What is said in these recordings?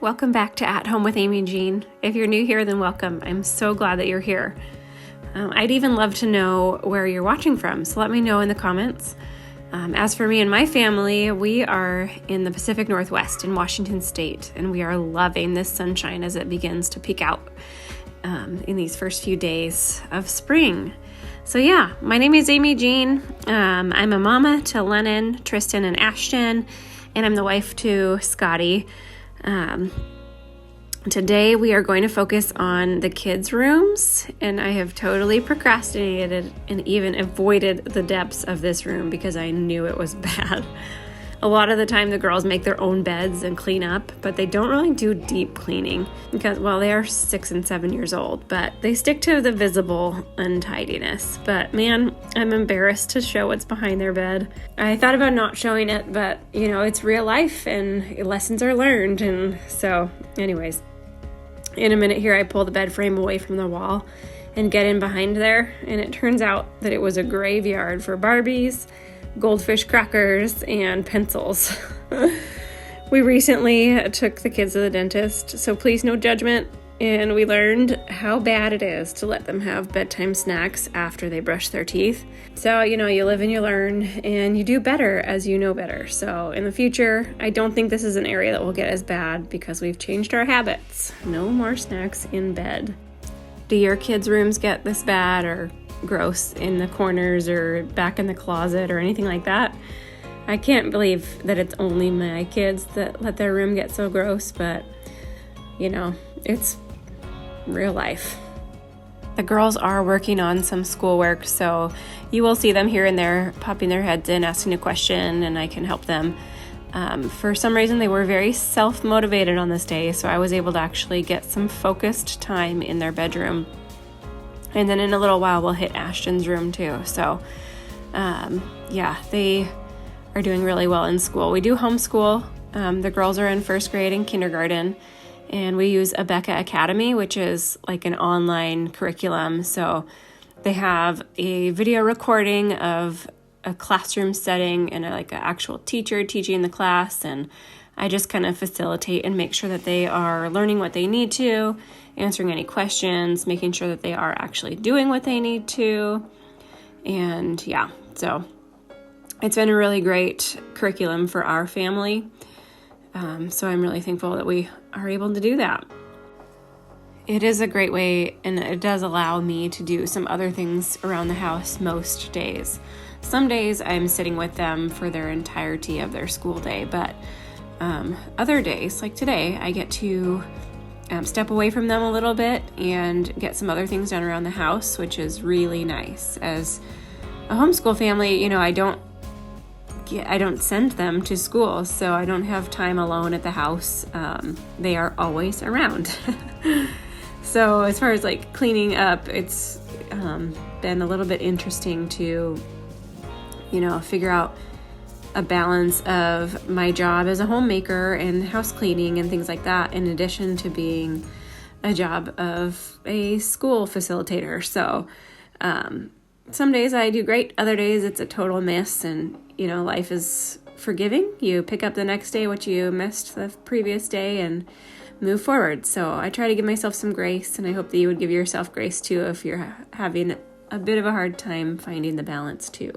welcome back to At Home with Amy and Jean. If you're new here, then welcome. I'm so glad that you're here. I'd even love to know where you're watching from, so let me know in the comments. As for me and my family, we are in the Pacific Northwest in Washington State, and we are loving this sunshine as it begins to peek out in these first few days of spring. So yeah, my name is Amy Jean. I'm a mama to Lennon, Tristan, and Ashton, and I'm the wife to Scotty. Today we are going to focus on the kids' rooms, and I have totally procrastinated and even avoided the depths of this room because I knew it was bad. A lot of the time the girls make their own beds and clean up, but they don't really do deep cleaning because, well, they are 6 and 7 years old, but they stick to the visible untidiness. But man, I'm embarrassed to show what's behind their bed. I thought about not showing it, but it's real life and lessons are learned. And so anyways, in a minute here, I pull the bed frame away from the wall and get in behind there. And it turns out that it was a graveyard for Barbies, goldfish crackers, and pencils. We recently took the kids to the dentist, so please no judgment, and we learned how bad it is to let them have bedtime snacks after they brush their teeth. So, you live and you learn, and you do better as you know better. So in the future, I don't think this is an area that will get as bad because we've changed our habits. No more snacks in bed. Do your kids' rooms get this bad or gross in the corners or back in the closet or anything like that? I can't believe that it's only my kids that let their room get so gross, but it's real life. The girls are working on some schoolwork, so you will see them here and there popping their heads in, asking a question, and I can help them. For some reason, they were very self-motivated on this day, so I was able to actually get some focused time in their bedroom. And then in a little while, we'll hit Ashton's room too. So, they are doing really well in school. We do homeschool. The girls are in first grade and kindergarten, and we use Abeka Academy, which is like an online curriculum. So they have a video recording of a classroom setting and an actual teacher teaching the class, and I just kind of facilitate and make sure that they are learning what they need to, answering any questions, making sure that they are actually doing what they need to. And so it's been a really great curriculum for our family. So I'm really thankful that we are able to do that. It is a great way, and it does allow me to do some other things around the house most days. Some days I'm sitting with them for their entirety of their school day, but other days, like today, I get to step away from them a little bit and get some other things done around the house, which is really nice. As a homeschool family, I don't send them to school, so I don't have time alone at the house. They are always around. So as far as cleaning up, it's been a little bit interesting to figure out a balance of my job as a homemaker and house cleaning and things like that, in addition to being a job of a school facilitator. So some days I do great, other days it's a total miss, and life is forgiving. You pick up the next day what you missed the previous day and move forward. So I try to give myself some grace, and I hope that you would give yourself grace too if you're having a bit of a hard time finding the balance too.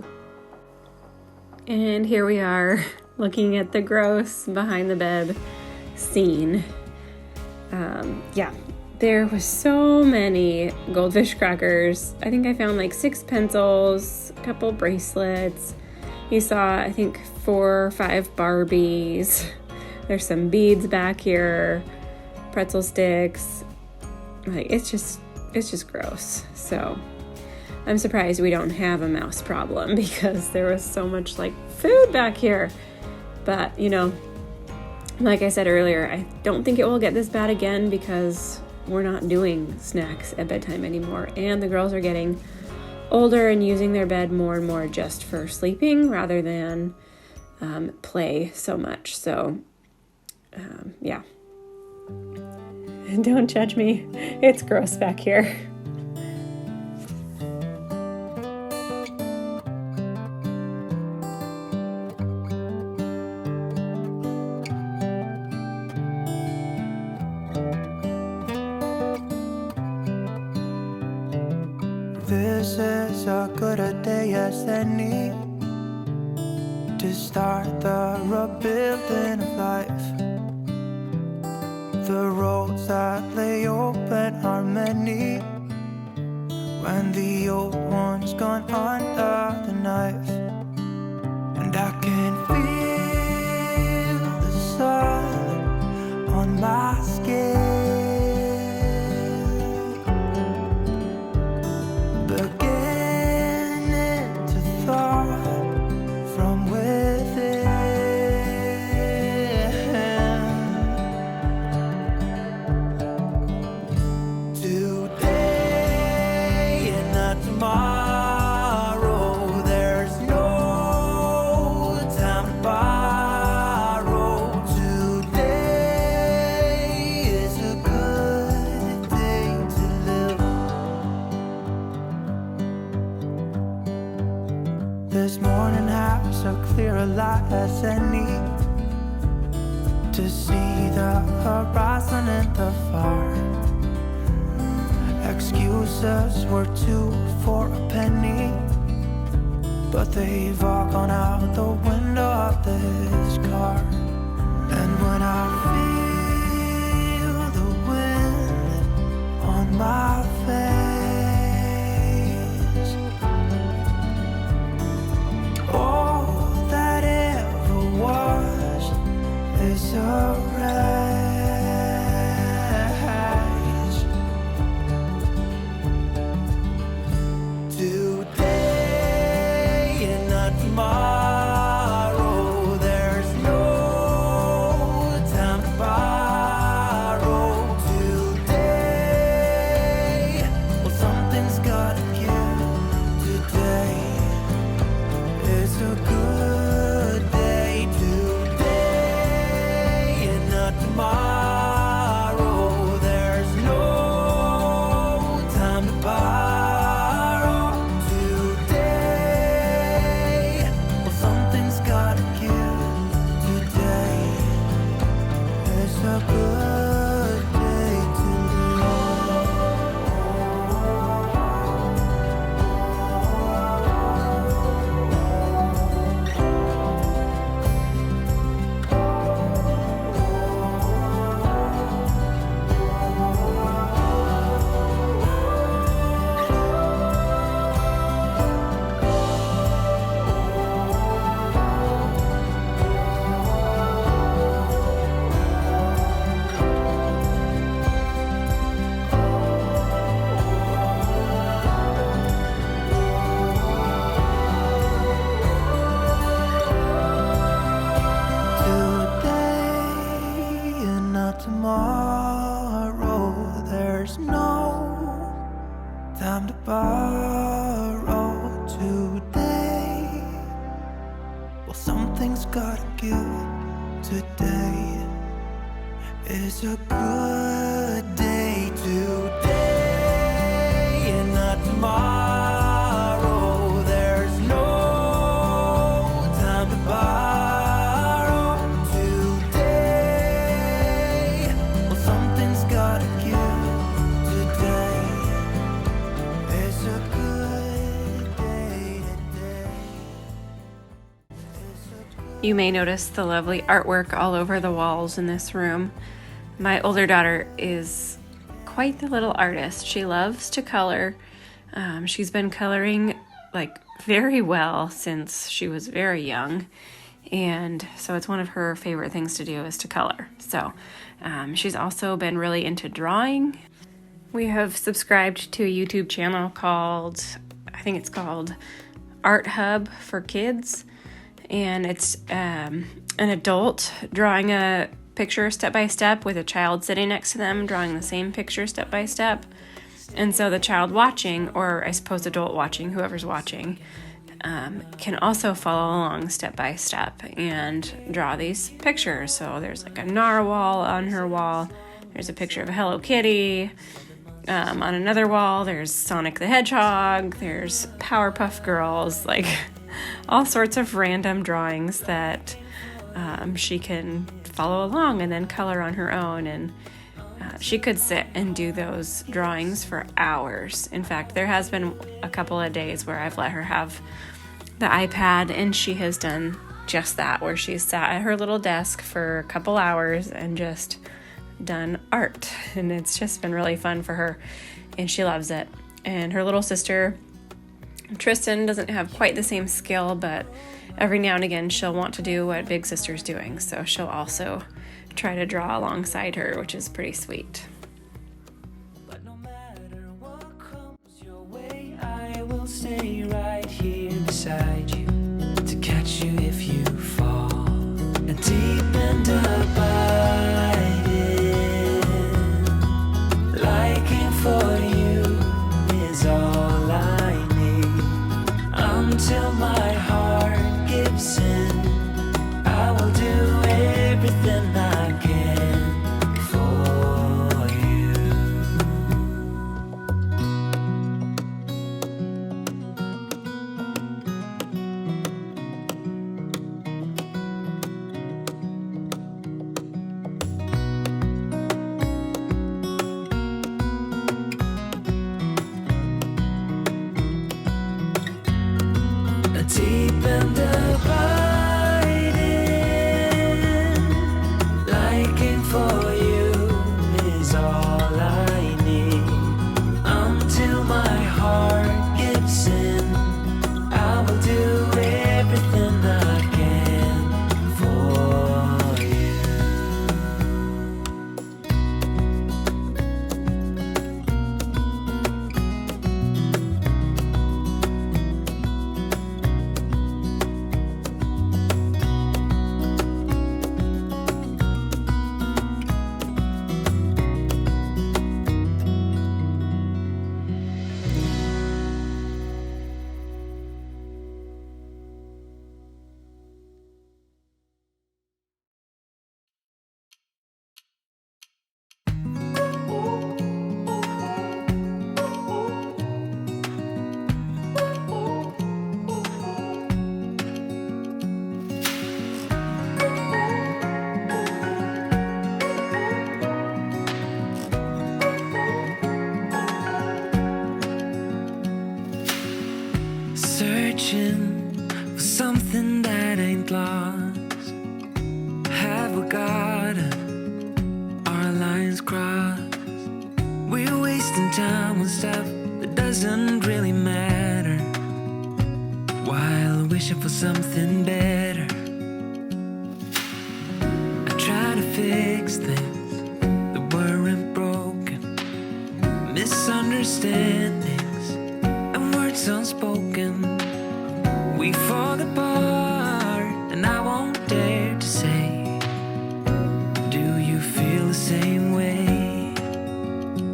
And here we are looking at the gross behind the bed scene. There was so many goldfish crackers. I think I found 6 pencils, a couple bracelets. You saw, I think, 4 or 5 Barbies. There's some beads back here, pretzel sticks. It's just gross. So I'm surprised we don't have a mouse problem because there was so much food back here. But, like I said earlier, I don't think it will get this bad again because we're not doing snacks at bedtime anymore. And the girls are getting older and using their bed more and more just for sleeping rather than play so much. So, Don't judge me. It's gross back here. This is as good a day as any to start the rebuilding of life. The roads that lay open are many when the old one's gone under the knife. And I can feel the sun on my skin, beginning to thaw from within. Today and not tomorrow, there's no time to borrow. Today is a good day to live. This morning has so clear a light as any to see the horizon and the far. Excuses were 2 for a penny, but they've all gone out the window of this car. And when I feel the wind on my face, all that ever was is a wreck. Today and not tomorrow, there's no time to borrow. Today, well, something's gotta give. Today is a good day. Today and not tomorrow, there's no time to borrow. Today, well, something's gotta give. Today is a good day to today and not tomorrow, there's no time to borrow. Today, well, something's gotta give. Today is a good day. Today and not tomorrow, there's no time to borrow. Today, well, something's gotta give. Today is a good day. Today is a good. You may notice the lovely artwork all over the walls in this room. My older daughter is quite the little artist. She loves to color. She's been coloring like very well since she was very young. And so it's one of her favorite things to do is to color. So she's also been really into drawing. We have subscribed to a YouTube channel called, I think it's called Art Hub for Kids. And it's an adult drawing a picture step by step with a child sitting next to them drawing the same picture step by step. And so the child watching, or I suppose adult watching, whoever's watching, can also follow along step by step and draw these pictures. So there's like a narwhal on her wall. There's a picture of a Hello Kitty. On another wall, there's Sonic the Hedgehog. There's Powerpuff Girls, like all sorts of random drawings that she can follow along and then color on her own. And she could sit and do those drawings for hours. In fact, there has been a couple of days where I've let her have the iPad and she has done just that, where she's sat at her little desk for a couple hours and just done art. And it's just been really fun for her and she loves it. And her little sister, Tristan, doesn't have quite the same skill, but every now and again she'll want to do what big sister's doing. So she'll also try to draw alongside her, which is pretty sweet. But no matter what comes your way, I will stay right here beside you to catch you if you fall. And deep and abiding, liking for you is all I need. Until my heart gives in, I will do everything I can for you. Deep and abiding, liking for you is all I need. Until my heart gives in, I will do everything I can for you. Searching for something that ain't lost. Have we got our lines crossed? We're wasting time on stuff that doesn't really matter, while wishing for something better. I try to fix things that weren't broken, misunderstandings and words unspoken. We fall apart and I won't dare to say, do you feel the same way?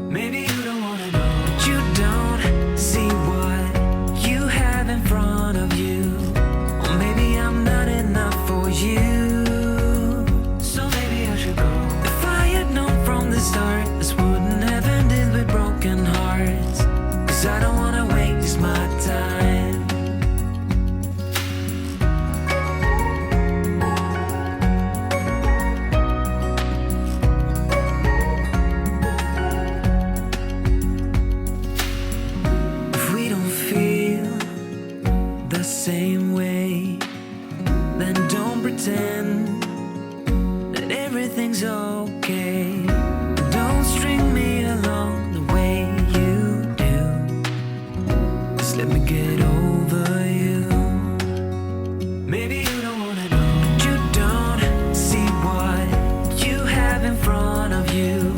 Maybe you don't wanna know, but you don't see what you have in front of you. Or maybe I'm not enough for you, so maybe I should go. If I had known from the start, this wouldn't have ended with broken hearts. 'Cause I don't wanna waste my time. If we don't feel the same way, then don't pretend that everything's okay. Don't string me along the way you do. Just let me get over you. Maybe you don't wanna know, but you don't see what you have in front of you.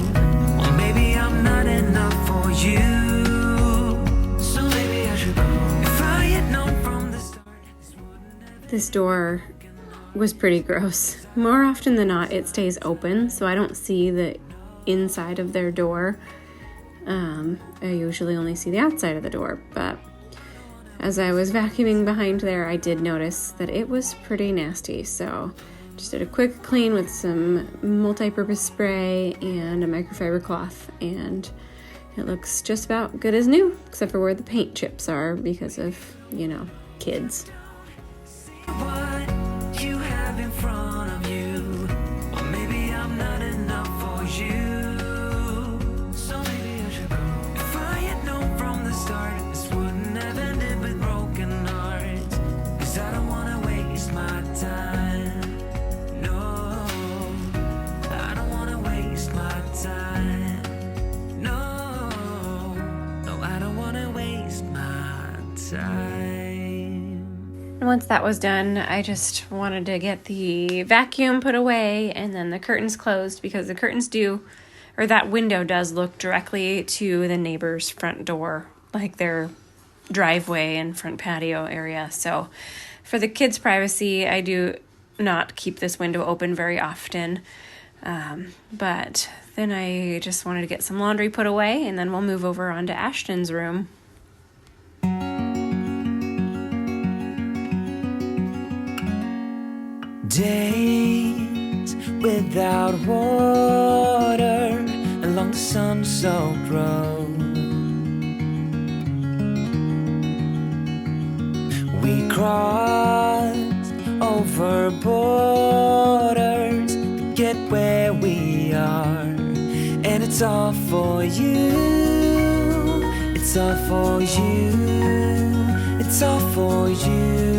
Or maybe I'm not enough for you, so maybe I should go. If I had known from the start, this wouldn't have. This door was pretty gross. More often than not, it stays open, so I don't see the inside of their door. I usually only see the outside of the door, but as I was vacuuming behind there, I did notice that it was pretty nasty. So just did a quick clean with some multi-purpose spray and a microfiber cloth, and it looks just about good as new, except for where the paint chips are because of, kids. What you have in front of you, or maybe I'm not enough for you, And once that was done, I just wanted to get the vacuum put away and then the curtains closed, because the curtains that window does look directly to the neighbor's front door, like their driveway and front patio area. So for the kids' privacy, I do not keep this window open very often. But then I just wanted to get some laundry put away, and then we'll move over onto Ashton's room. Days without water along the sun-soaked road. We crossed over borders to get where we are, and it's all for you. It's all for you. It's all for you.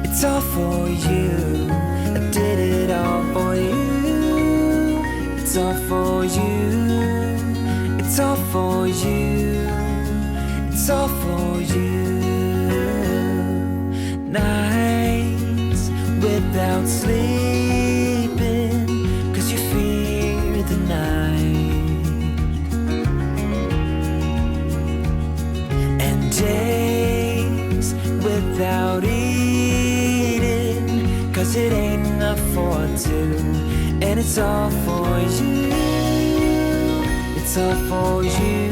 It's all for you. I did it all for you. It's all for you. It's all for you. It's all for you. Nights without sleeping 'cause you fear the night, and days without eating 'cause it ain't enough for two, and it's all for you. It's all for you.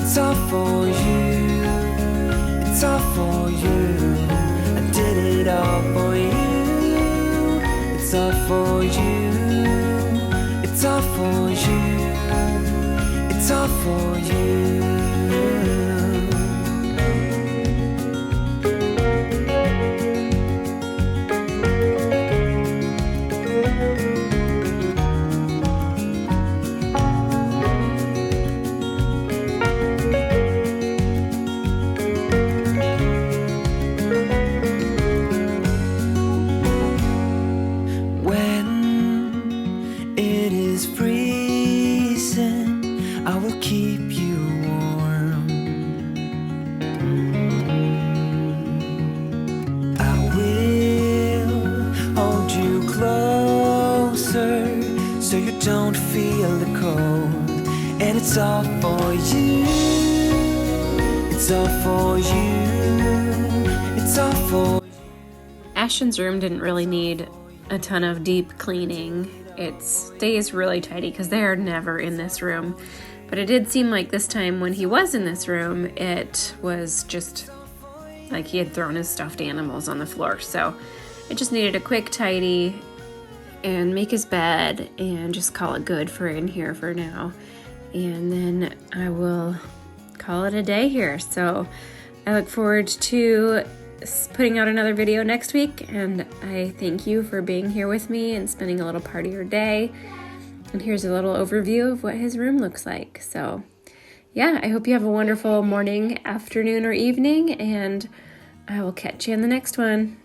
It's all for you. It's all for you. I did it all for you. It's all for you. It's all for you. It's all for you. So you don't feel the cold, and it's all for you. It's all for you. It's all for you. Ashton's room didn't really need a ton of deep cleaning. It stays really tidy because they are never in this room. But it did seem like this time when he was in this room, it was just like he had thrown his stuffed animals on the floor. So it just needed a quick tidy and make his bed and just call it good for in here for now. And then I will call it a day here. So I look forward to putting out another video next week, and I thank you for being here with me and spending a little part of your day. And here's a little overview of what his room looks like. So yeah, I hope you have a wonderful morning, afternoon, or evening, and I will catch you in the next one.